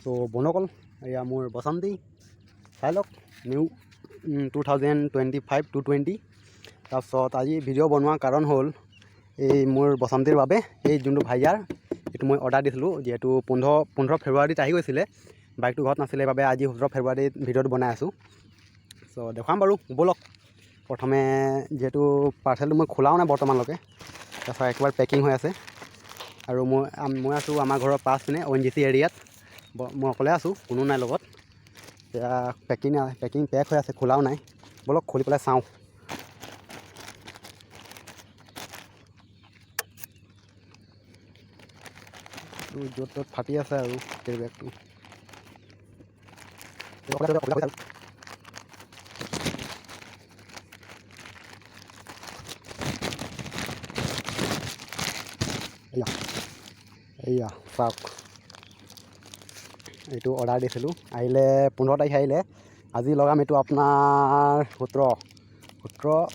তো বন্ধুসকল এয়া মোৰ বসন্তী চাই লওক নিউ 2025-20 তাৰপিছত আজি ভিডিঅ' বনোৱাৰ কাৰণ হ'ল এই মোৰ বসন্তীৰ বাবে এই যোনটো ভাইয়াৰ এইটো মই অৰ্ডাৰ দিছিলোঁ যিহেতু 15 ফেব্ৰুৱাৰীত আহি গৈছিলে বাইকটো ঘৰত নাছিলে বাবে আজি 17 ফেব্ৰুৱাৰীত ভিডিঅ'টো বনাই আছোঁ চ' দেখুৱাম বাৰু ব'লক প্ৰথমে যিহেতু পাৰ্চেলটো মই খোলাও নাই বৰ্তমানলৈকে তাৰপিছত একেবাৰে পেকিং হৈ আছে আৰু মই আছোঁ আমাৰ ঘৰৰ পাছপিনে ONGC এৰিয়াত মই অকলে আছোঁ কোনো নাই লগত এতিয়া পেকিং পেক হৈ আছে খোলাও নাই ব'লক খুলি পেলাই চাওঁ য'ত ত'ত ফাটি আছে আৰু কেৰি বেগটো এয়া চাওক এইটো অৰ্ডাৰ দিছিলোঁ আহিলে 15 তাৰিখ আহিলে আজি লগাম এইটো আপোনাৰ 17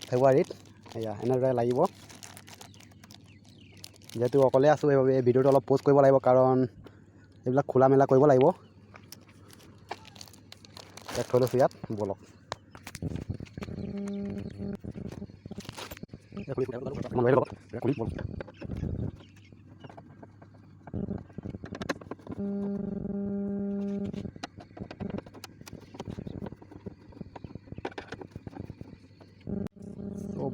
ফেব্ৰুৱাৰীত এয়া এনেদৰে লাগিব যেহেতু অকলে আছোঁ সেইবাবে এই ভিডিঅ'টো অলপ প'ষ্ট কৰিব লাগিব কাৰণ এইবিলাক খোলা মেলা কৰিব লাগিব থৈ লৈছোঁ ইয়াত ব'লক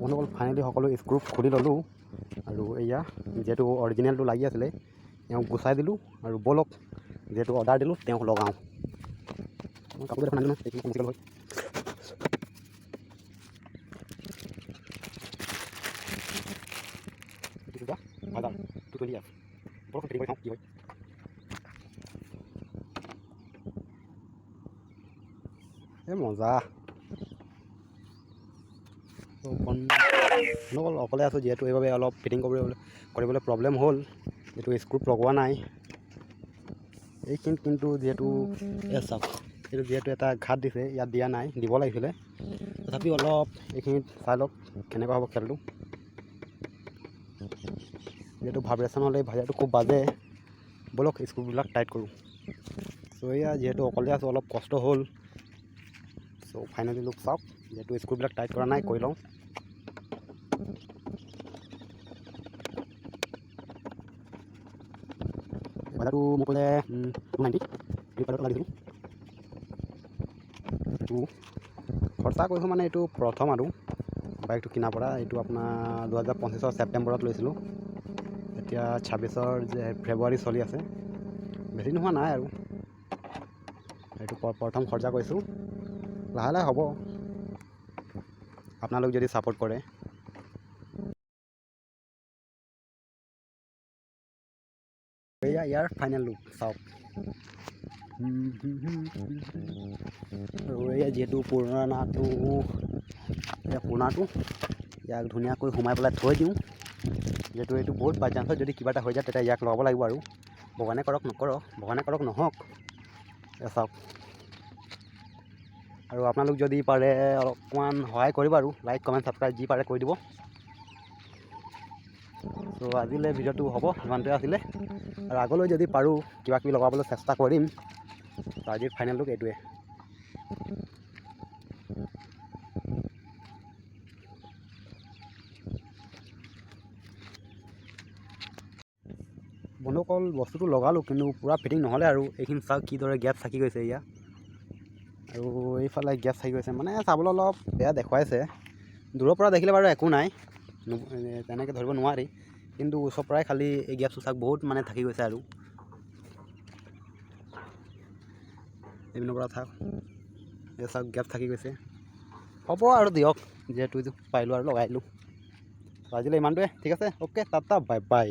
বন্ধুসকল ফাইনেলি সকলো স্ক্ৰু খুলি ল'লোঁ আৰু এয়া যিহেতু অৰিজিনেলটো লাগি আছিলে তেওঁক গুচাই দিলোঁ আৰু ব'লক যিহেতু অৰ্ডাৰ দিলোঁ তেওঁক লগাওঁ কাপোৰ দেখোন আনিলোঁ কমচিকল হয় এই মজা অকলে আছোঁ যিহেতু এইবাবে অলপ ফিটিং কৰিবলৈ প্ৰব্লেম হ'ল যিহেতু স্ক্ৰু লগোৱা নাই এইখিনি কিন্তু যিহেতু চাওক এইটো যিহেতু এটা ঘাট দিছে ইয়াত দিয়া নাই দিব লাগিছিলে তথাপিও অলপ এইখিনিত চাই লওক কেনেকুৱা হ'ব খেলটো যিহেতু ভাইব্ৰেশ্যন হ'লে ভাইয়াৰটো খুব বাজে ব'লক স্ক্ৰুবিলাক টাইট কৰোঁ চ' এয়া যিহেতু অকলে আছোঁ অলপ কষ্ট হ'ল চ' ফাইনেলি লুক চাওক যিহেতু স্ক্ৰুবিলাক টাইট কৰা নাই কৰি লওঁ ভাইয়াৰটো মোক ক'লে 290 লাগিছিল এইটো খৰচা কৰিছোঁ মানে এইটো প্ৰথম আৰু বাইকটো কিনাৰ পৰা এইটো আপোনাৰ 2025 ছেপ্টেম্বৰত লৈছিলোঁ এতিয়া 26 ফেব্ৰুৱাৰী চলি আছে বেছি নোহোৱা নাই আৰু এইটো প্ৰথম খৰচা কৰিছোঁ লাহে লাহে হ'ব আপোনালোক যদি ছাপোৰ্ট কৰে এয়া ইয়াৰ ফাইনেল লুক চাওক আৰু এয়া যিহেতু পুৰণাটো ইয়াক ধুনীয়াকৈ সোমাই পেলাই থৈ দিওঁ যিহেতু এইটো বহুত বাই চান্সত যদি কিবা এটা হৈ যায় তেতিয়া ইয়াক লগাব লাগিব আৰু ভগৱানে কৰক নহওক চাওক আৰু আপোনালোক যদি পাৰে অলপমান সহায় কৰিব আৰু লাইক কমেণ্ট ছাবস্ক্ৰাইব যি পাৰে কৰি দিব ত' আজিলৈ ভিডিঅ'টো হ'ব ইমানটোৱে আছিলে আৰু আগলৈ যদি পাৰোঁ কিবা কিবি লগাবলৈ চেষ্টা কৰিম ত' আজিৰ ফাইনেল লুক এইটোৱে বন্ধুসকল বস্তুটো লগালোঁ কিন্তু পূৰা ফিটিং নহ'লে আৰু এইখিনি চাওক কিদৰে গেপ থাকি গৈছে এয়া আৰু এইফালে গেছ থাকি গৈছে মানে চাবলৈ অলপ বেয়া দেখুৱাইছে দূৰৰ পৰা দেখিলে বাৰু একো নাই তেনেকৈ ধৰিব নোৱাৰি কিন্তু ওচৰৰ পৰাই খালি এই গেপটো চাওক বহুত মানে থাকি গৈছে আৰু এইপিনৰ পৰা থাক এই চাওক গেপ থাকি গৈছে হ'ব আৰু দিয়ক যিহেতু পাৰিলোঁ আৰু লগাই দিলোঁ আজিলৈ ইমানটোৱে ঠিক আছে অ'কে টাটা বাই বাই